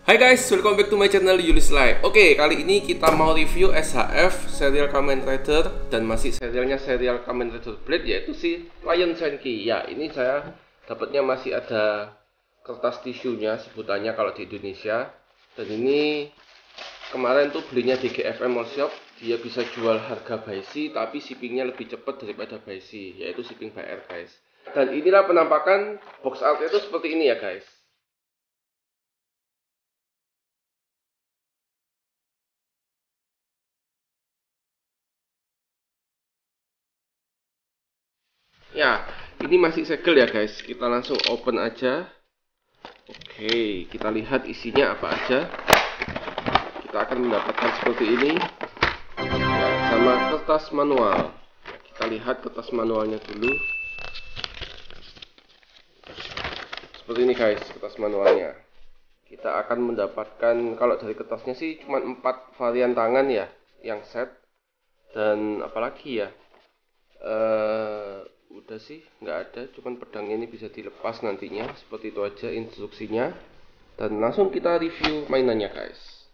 Hai guys, welcome back to my channel Yulis Live. Oke, kali ini kita mau review SHF Serial Kamen Rider dan masih serialnya Serial Kamen Rider Blade, yaitu si Lion Senki. Ya, ini saya dapatnya masih ada kertas tisunya sebutannya kalau di Indonesia. Dan ini kemarin tuh belinya di GFM Mall Shop. Dia bisa jual harga Baisi tapi shippingnya lebih cepat daripada Baisi, yaitu shipping by air guys. Dan inilah penampakan box art itu seperti ini ya guys. Ya, ini masih segel ya guys. Kita langsung open aja. Oke, kita lihat isinya apa aja. Kita akan mendapatkan seperti ini ya, sama kertas manual. Kita lihat kertas manualnya dulu. Seperti ini guys, kertas manualnya. Kita akan mendapatkan, kalau dari kertasnya sih cuma 4 varian tangan ya yang set. Dan apalagi ya, udah sih nggak ada, cuman pedangnya ini bisa dilepas nantinya. Seperti itu aja instruksinya. Dan langsung kita review mainannya guys.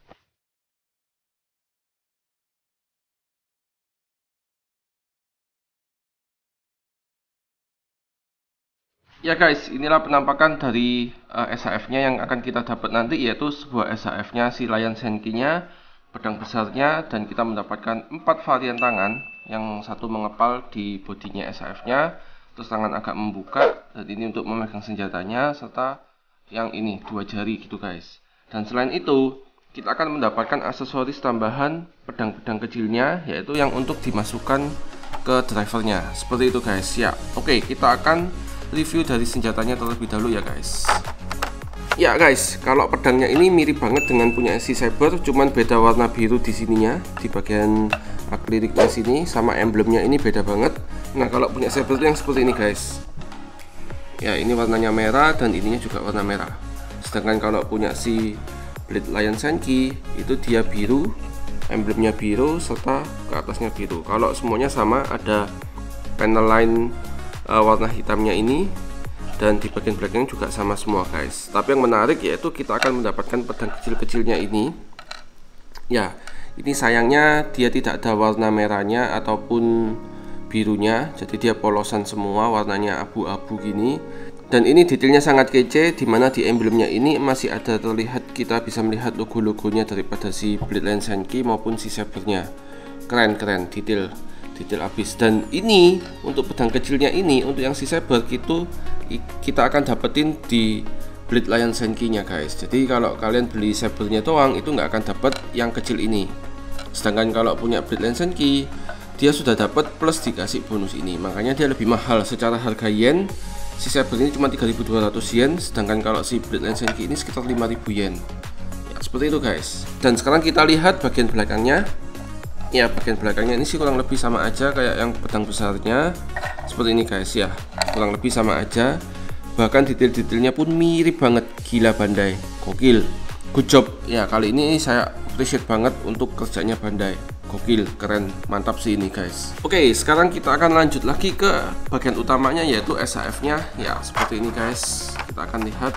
Ya guys, inilah penampakan dari SHF-nya yang akan kita dapat nanti, yaitu sebuah SHF-nya si Lion Senki-nya, pedang besarnya, dan kita mendapatkan 4 varian tangan. Yang satu mengepal di bodinya SHF-nya, terus tangan agak membuka, dan ini untuk memegang senjatanya, serta yang ini 2 jari gitu guys. Dan selain itu, kita akan mendapatkan aksesoris tambahan pedang-pedang kecilnya, yaitu yang untuk dimasukkan ke drivernya. Seperti itu guys. Ya, oke, kita akan review dari senjatanya terlebih dahulu ya guys. Ya guys, kalau pedangnya ini mirip banget dengan punya si Saber, cuman beda warna biru di sininya, di bagian akriknya sini, sama emblemnya ini beda banget. Nah, kalau punya Saber itu yang seperti ini guys. Ya, ini warnanya merah dan ininya juga warna merah. Sedangkan kalau punya si Blade Lion Senki itu dia biru, emblemnya biru serta ke atasnya biru. Kalau semuanya sama, ada panel line warna hitamnya ini, dan di bagian belakang juga sama semua guys. Tapi yang menarik yaitu kita akan mendapatkan pedang kecil-kecilnya ini. Ya, ini sayangnya dia tidak ada warna merahnya ataupun birunya, jadi dia polosan semua, warnanya abu-abu gini. Dan ini detailnya sangat kece, dimana di emblemnya ini masih ada terlihat, kita bisa melihat logo-logonya daripada si Blade Lion Senki maupun si Sabernya. Keren-keren, detail habis. Dan ini untuk pedang kecilnya ini, untuk yang si Saber itu kita akan dapetin di Blade Lion Senki nya guys. Jadi kalau kalian beli Sabernya doang itu nggak akan dapat yang kecil ini. Sedangkan kalau punya Blade Lion Senki, dia sudah dapat plus dikasih bonus ini. Makanya dia lebih mahal secara harga yen. Si Saber ini cuma 3.200 yen, sedangkan kalau si Blade Lion Senki ini sekitar 5.000 yen. Ya, seperti itu guys. Dan sekarang kita lihat bagian belakangnya. Ya, bagian belakangnya ini sih kurang lebih sama aja kayak yang pedang besarnya. Seperti ini guys ya, kurang lebih sama aja. Bahkan detail-detailnya pun mirip banget. Gila Bandai, gokil, good job. Ya, kali ini saya appreciate banget untuk kerjanya Bandai. Gokil, keren, mantap sih ini guys. Oke, sekarang kita akan lanjut lagi ke bagian utamanya, yaitu SHF-nya. Ya, seperti ini guys. Kita akan lihat.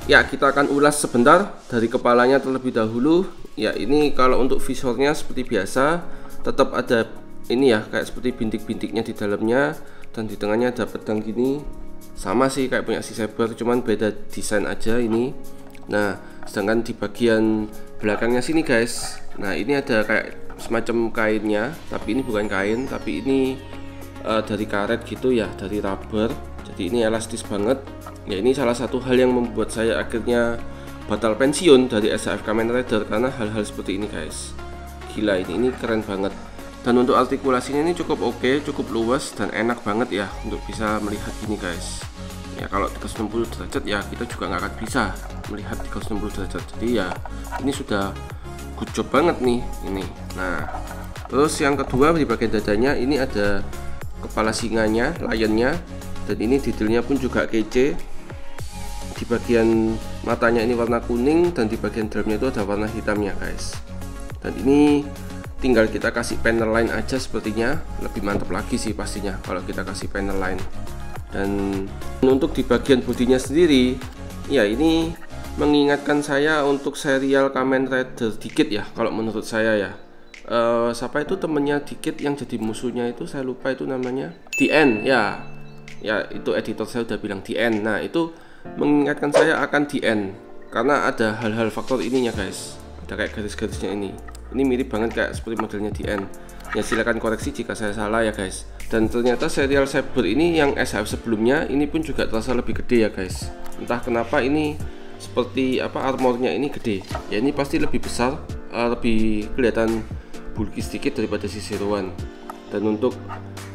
Ya, kita akan ulas sebentar dari kepalanya terlebih dahulu. Ya, ini kalau untuk visornya seperti biasa, tetap ada ini ya, kayak seperti bintik-bintiknya di dalamnya, dan di tengahnya ada pedang gini. Sama sih kayak punya si Saber, cuman beda desain aja ini. Nah, sedangkan di bagian belakangnya sini guys, nah ini ada kayak semacam kainnya, tapi ini bukan kain, tapi ini dari karet gitu ya, dari rubber. Jadi ini elastis banget. Ya, ini salah satu hal yang membuat saya akhirnya batal pensiun dari SHF Kamen Rider, karena hal-hal seperti ini guys. Gila, ini keren banget. Dan untuk artikulasinya ini cukup oke, cukup luas dan enak banget ya untuk bisa melihat ini guys. Ya, kalau 360 derajat ya kita juga nggak akan bisa melihat 360 derajat. Jadi ya ini sudah good job banget nih ini. Nah, terus yang kedua di bagian dadanya ini ada kepala singanya, lionnya, dan ini detailnya pun juga kece. Di bagian matanya ini warna kuning, dan di bagian dalamnya itu ada warna hitamnya guys. Dan ini tinggal kita kasih panel line aja, sepertinya lebih mantap lagi sih pastinya kalau kita kasih panel line. Dan untuk di bagian bodinya sendiri Ya, ini mengingatkan saya untuk serial Kamen Rider dikit ya, kalau menurut saya ya. Siapa itu temennya dikit yang jadi musuhnya itu, saya lupa itu namanya. DN ya. Ya, itu editor saya udah bilang DN. Nah, itu mengingatkan saya akan DN karena ada hal-hal faktor ininya guys. Ada kayak garis-garisnya ini. Ini mirip banget kayak seperti modelnya DN. Ya, silakan koreksi jika saya salah ya guys. Dan ternyata serial Saber ini yang SHF sebelumnya ini pun juga terasa lebih gede ya guys. Entah kenapa ini seperti apa, armornya ini gede. Ya, ini pasti lebih besar, lebih kelihatan bulky sedikit daripada si Zero One. Dan untuk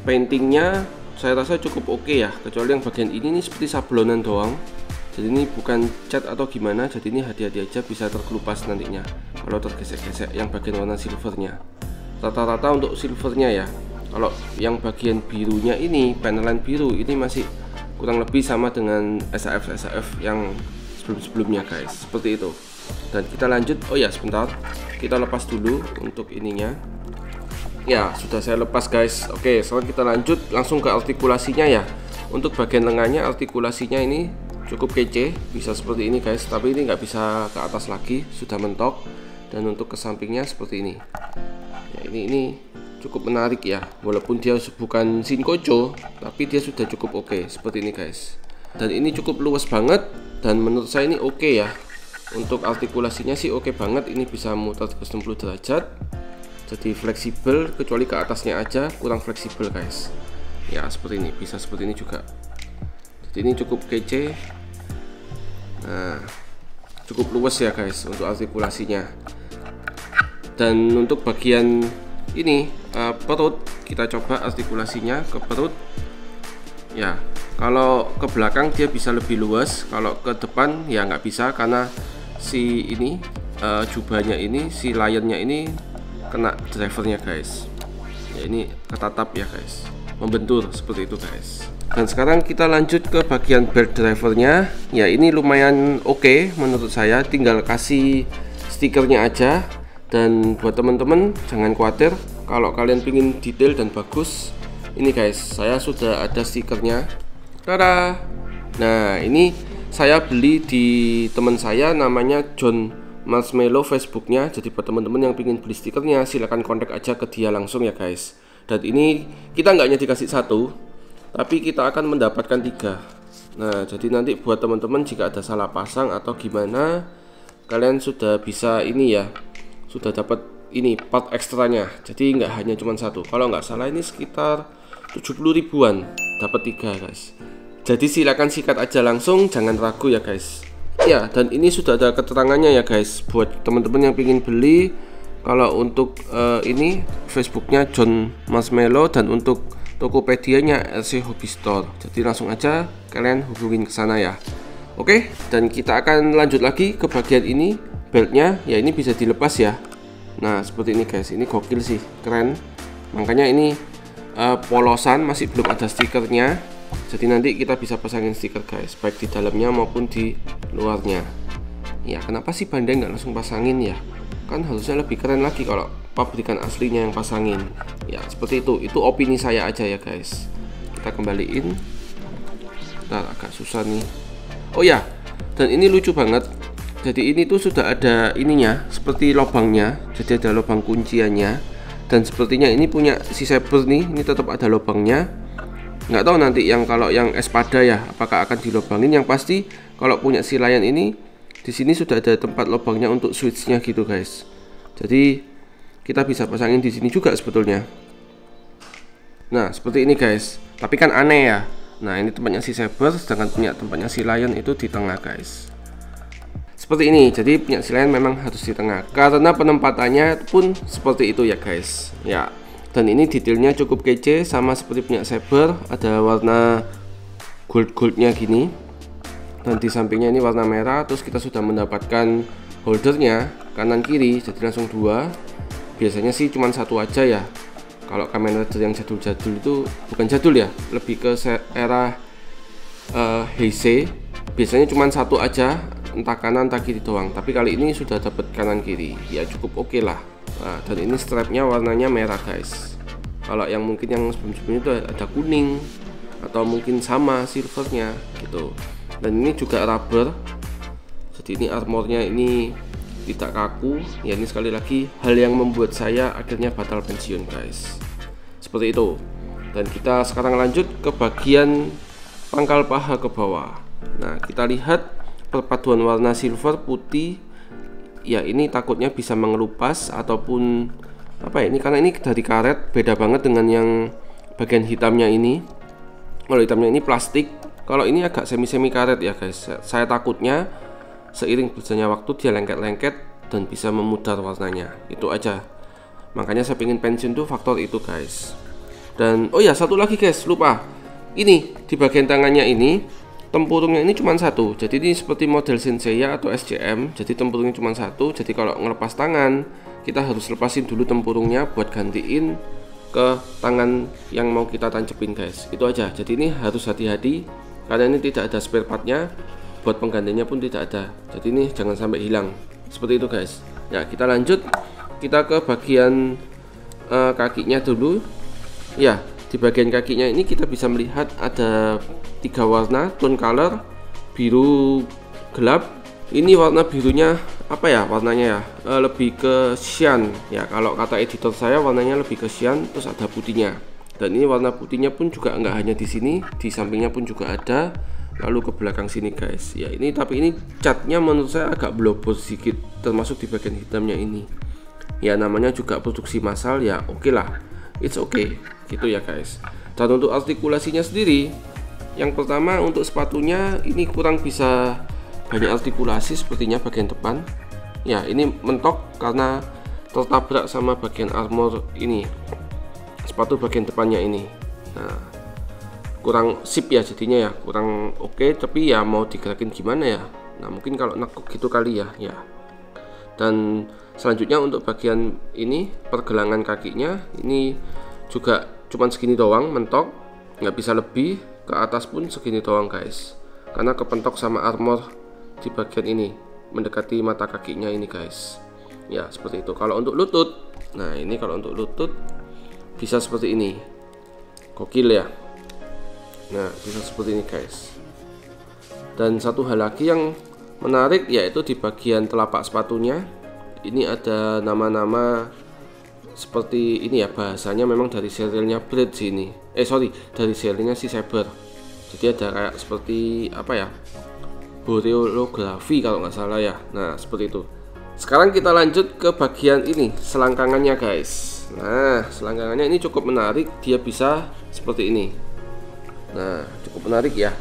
paintingnya saya rasa cukup oke ya, kecuali yang bagian ini nih seperti sablonan doang. Jadi ini bukan cat atau gimana, jadi ini hati-hati aja bisa terkelupas nantinya kalau tergesek-gesek yang bagian warna silvernya. Rata-rata untuk silvernya ya, kalau yang bagian birunya ini, panelan biru ini masih kurang lebih sama dengan SHF yang sebelum-sebelumnya guys, seperti itu. Dan kita lanjut, oh ya sebentar, kita lepas dulu untuk ininya. Ya, sudah saya lepas guys. Oke, sekarang kita lanjut langsung ke artikulasinya ya. Untuk bagian lengannya, artikulasinya ini cukup kece, bisa seperti ini guys, tapi ini nggak bisa ke atas lagi, sudah mentok. Dan untuk ke sampingnya seperti ini. Ya, ini cukup menarik ya, walaupun dia bukan Shinkocho, tapi dia sudah cukup oke, seperti ini guys. Dan ini cukup luas banget, dan menurut saya ini oke ya. Untuk artikulasinya sih oke banget, ini bisa muter 360 derajat. Jadi fleksibel, kecuali ke atasnya aja kurang fleksibel guys. Ya seperti ini, bisa seperti ini juga. Jadi ini cukup kece. Nah, cukup luas ya guys untuk artikulasinya. Dan untuk bagian ini perut, kita coba artikulasinya ke perut. Ya, kalau ke belakang dia bisa lebih luas, kalau ke depan ya nggak bisa karena si ini jubahnya ini, si lionnya ini kena drivernya guys. Ya, ini ketatap ya guys, membentur seperti itu guys. Dan sekarang kita lanjut ke bagian belt drivernya. Ya, ini lumayan oke menurut saya, tinggal kasih stikernya aja. Dan buat teman-teman jangan khawatir kalau kalian pingin detail dan bagus, ini guys, saya sudah ada stikernya. Tada! Nah, ini saya beli di teman saya, namanya John Marshmallow Facebooknya. Jadi buat teman-teman yang pingin beli stikernya, silahkan kontak aja ke dia langsung ya guys. Dan ini kita nggak hanya dikasih satu, tapi kita akan mendapatkan 3. Nah, jadi nanti buat teman-teman jika ada salah pasang atau gimana, kalian sudah bisa ini ya, sudah dapat ini part ekstranya. Jadi nggak hanya cuma satu. Kalau nggak salah ini sekitar 70 ribuan dapat 3 guys. Jadi silakan sikat aja langsung, jangan ragu ya guys. Ya, dan ini sudah ada keterangannya ya guys, buat teman-teman yang ingin beli. Kalau untuk ini Facebooknya John Marshmallow, dan untuk Tokopedia-nya LC Hobby Store. Jadi langsung aja kalian hubungin ke sana ya. Oke, dan kita akan lanjut lagi ke bagian ini, beltnya. Ya, ini bisa dilepas ya. Nah, seperti ini guys, ini gokil sih, keren. Makanya ini polosan, masih belum ada stikernya. Jadi nanti kita bisa pasangin stiker guys, baik di dalamnya maupun di luarnya. Ya, kenapa sih Bandai nggak langsung pasangin ya? Kan harusnya lebih keren lagi kalau pabrikan aslinya yang pasangin. Ya, seperti itu opini saya aja ya guys. Kita kembaliin. Bentar, agak susah nih. Oh ya, dan ini lucu banget. Jadi ini tuh sudah ada ininya, seperti lubangnya. Jadi ada lubang kunciannya. Dan sepertinya ini punya si Saber nih, ini tetap ada lubangnya. Nggak tahu nanti yang kalau yang Espada ya, apakah akan dilubangin. Yang pasti kalau punya si Lion ini, di sini sudah ada tempat lubangnya untuk switchnya gitu guys. Jadi kita bisa pasangin di sini juga sebetulnya. Nah, seperti ini guys. Tapi kan aneh ya. Nah, ini tempatnya si Saber, sedangkan punya tempatnya si Lion itu di tengah guys. Seperti ini. Jadi punya si Lion memang harus di tengah, karena penempatannya pun seperti itu ya guys. Ya. Dan ini detailnya cukup kece, sama seperti punya Saber, ada warna gold-goldnya gini. Dan di sampingnya ini warna merah. Terus kita sudah mendapatkan holdernya kanan kiri, jadi langsung 2. Biasanya sih cuma 1 aja ya. Kalau Kamen Rider yang jadul-jadul itu, bukan jadul ya, lebih ke era Heisei, biasanya cuma 1 aja, entah kanan entah kiri doang. Tapi kali ini sudah dapat kanan kiri, ya cukup oke lah. Nah, dan ini strapnya warnanya merah guys. Kalau yang mungkin yang sebelum-sebelumnya itu ada kuning atau mungkin sama silvernya gitu. Dan ini juga rubber, Jadi ini armornya ini tidak kaku ya, ini sekali lagi hal yang membuat saya akhirnya batal pensiun guys, seperti itu. Dan kita sekarang lanjut ke bagian pangkal paha ke bawah. Nah, kita lihat perpaduan warna silver putih ya, ini takutnya bisa mengelupas ataupun apa ya, ini karena ini dari karet, beda banget dengan yang bagian hitamnya ini. Kalau hitamnya ini plastik, kalau ini agak semi karet ya guys. Saya takutnya seiring berjalannya waktu dia lengket-lengket dan bisa memudar warnanya, itu aja. Makanya saya pengen pensiun tuh faktor itu guys. Dan oh ya, satu lagi guys, lupa, ini di bagian tangannya ini tempurungnya ini cuma satu. Jadi ini seperti model Senseiya atau SCM. Jadi tempurungnya cuma satu. Jadi kalau ngelepas tangan, kita harus lepasin dulu tempurungnya buat gantiin ke tangan yang mau kita tancepin guys. Itu aja. Jadi ini harus hati-hati karena ini tidak ada spare partnya. Buat penggantinya pun tidak ada. Jadi ini jangan sampai hilang. Seperti itu guys. Ya, kita lanjut. Kita ke bagian kakinya dulu. Ya, di bagian kakinya ini kita bisa melihat ada 3 warna tone color, biru gelap. Ini warna birunya apa ya warnanya ya, lebih ke cyan ya, kalau kata editor saya warnanya lebih ke cyan, terus ada putihnya. Dan ini warna putihnya pun juga enggak hanya di sini, di sampingnya pun juga ada, lalu ke belakang sini guys ya. Ini tapi ini catnya menurut saya agak blobo sedikit, termasuk di bagian hitamnya ini ya. Namanya juga produksi massal ya, oke lah, it's okay gitu ya guys. Dan untuk artikulasinya sendiri, yang pertama untuk sepatunya ini kurang bisa banyak artikulasi sepertinya bagian depan ya. Ini mentok karena tertabrak sama bagian armor ini, sepatu bagian depannya ini. Nah, kurang sip ya jadinya ya, kurang oke. Tapi ya mau digerakin gimana ya. Nah, mungkin kalau nekuk gitu kali ya. Dan selanjutnya untuk bagian ini pergelangan kakinya ini juga cuman segini doang, mentok, nggak bisa lebih. Ke atas pun segini doang guys, karena kepentok sama armor di bagian ini mendekati mata kakinya ini guys ya, seperti itu. Kalau untuk lutut, nah ini kalau untuk lutut bisa seperti ini, gokil ya. Nah, bisa seperti ini guys. Dan satu hal lagi yang menarik yaitu di bagian telapak sepatunya ini ada nama-nama seperti ini ya, bahasanya memang dari serialnya Blade sih ini. Dari serialnya si Saber. Jadi ada kayak seperti apa ya, boreolografi kalau nggak salah ya. Nah, seperti itu. Sekarang kita lanjut ke bagian ini, selangkangannya guys. Nah, selangkangannya ini cukup menarik, dia bisa seperti ini. Nah, cukup menarik ya.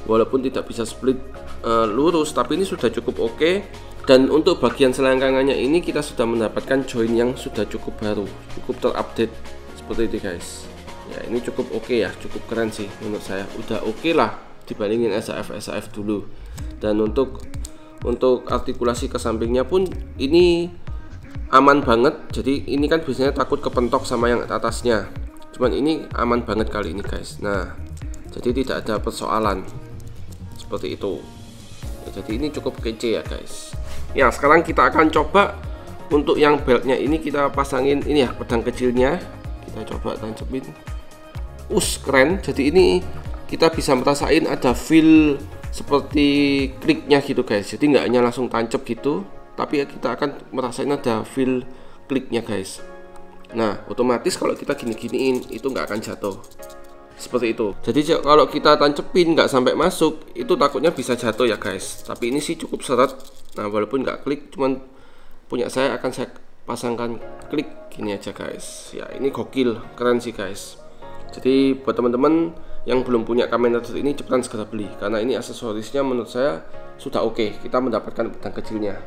Walaupun tidak bisa split lurus, tapi ini sudah cukup oke. Dan untuk bagian selangkangannya ini kita sudah mendapatkan join yang sudah cukup baru, cukup terupdate seperti itu guys. Ya, ini cukup oke ya, cukup keren sih menurut saya. Udah oke lah dibandingin SAF dulu. Dan untuk artikulasi ke sampingnya pun ini aman banget. Jadi ini kan biasanya takut kepentok sama yang atasnya. Cuman ini aman banget kali ini guys. Nah, jadi tidak ada persoalan seperti itu. Ya, jadi ini cukup kece ya guys. Ya, sekarang kita akan coba untuk yang beltnya ini kita pasangin ini ya, pedang kecilnya kita coba tancepin. Keren. Jadi ini kita bisa merasain ada feel seperti kliknya gitu guys. Jadi nggak hanya langsung tancap gitu, tapi kita akan merasain ada feel kliknya guys. Nah, otomatis kalau kita gini-giniin itu nggak akan jatuh seperti itu. Jadi kalau kita tancepin nggak sampai masuk, itu takutnya bisa jatuh ya guys. Tapi ini sih cukup seret. Nah, walaupun nggak klik, cuman punya saya akan saya pasangkan klik gini aja guys. Ya, ini gokil, keren sih guys. Jadi buat teman-teman yang belum punya Kamen Rider ini, cepetan segera beli karena ini aksesorisnya menurut saya sudah oke. Kita mendapatkan pedang kecilnya.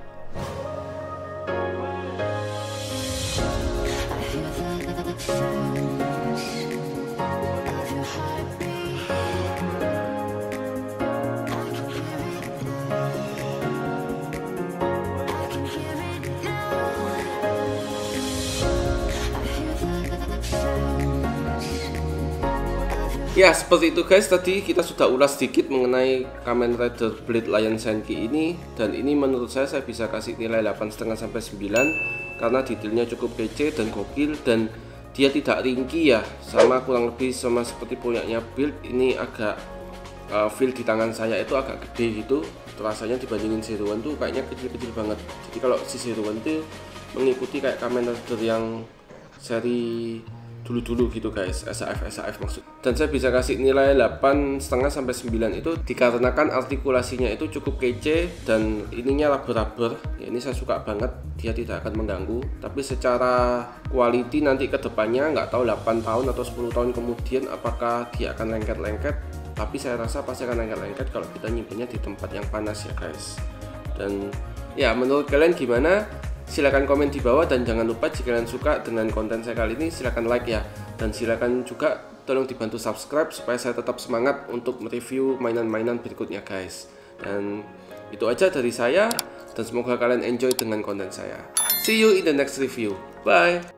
Ya, seperti itu guys, tadi kita sudah ulas sedikit mengenai Kamen Rider Blade Lion Senki ini. Dan ini menurut saya bisa kasih nilai 8,5 sampai 9 karena detailnya cukup kece dan gokil. Dan dia tidak ringkih ya, sama kurang lebih sama seperti punyanya Build. Ini agak feel di tangan saya itu agak gede gitu. Rasanya dibandingin Zero One tuh kayaknya kecil-kecil banget. Jadi kalau si Zero One tuh mengikuti kayak Kamen Rider yang seri dulu-dulu gitu guys, SAF maksud. Dan saya bisa kasih nilai 8,5 sampai 9 itu dikarenakan artikulasinya itu cukup kece dan ininya rubber. Ya, ini saya suka banget, dia tidak akan mengganggu. Tapi secara quality nanti ke depannya nggak tahu 8 tahun atau 10 tahun kemudian apakah dia akan lengket-lengket. Tapi saya rasa pasti akan lengket-lengket kalau kita nyimpennya di tempat yang panas ya guys. Dan ya menurut kalian gimana? Silahkan komen di bawah dan jangan lupa jika kalian suka dengan konten saya kali ini silahkan like ya. Dan silahkan juga tolong dibantu subscribe supaya saya tetap semangat untuk mereview mainan-mainan berikutnya guys. Dan itu aja dari saya dan semoga kalian enjoy dengan konten saya. See you in the next review. Bye.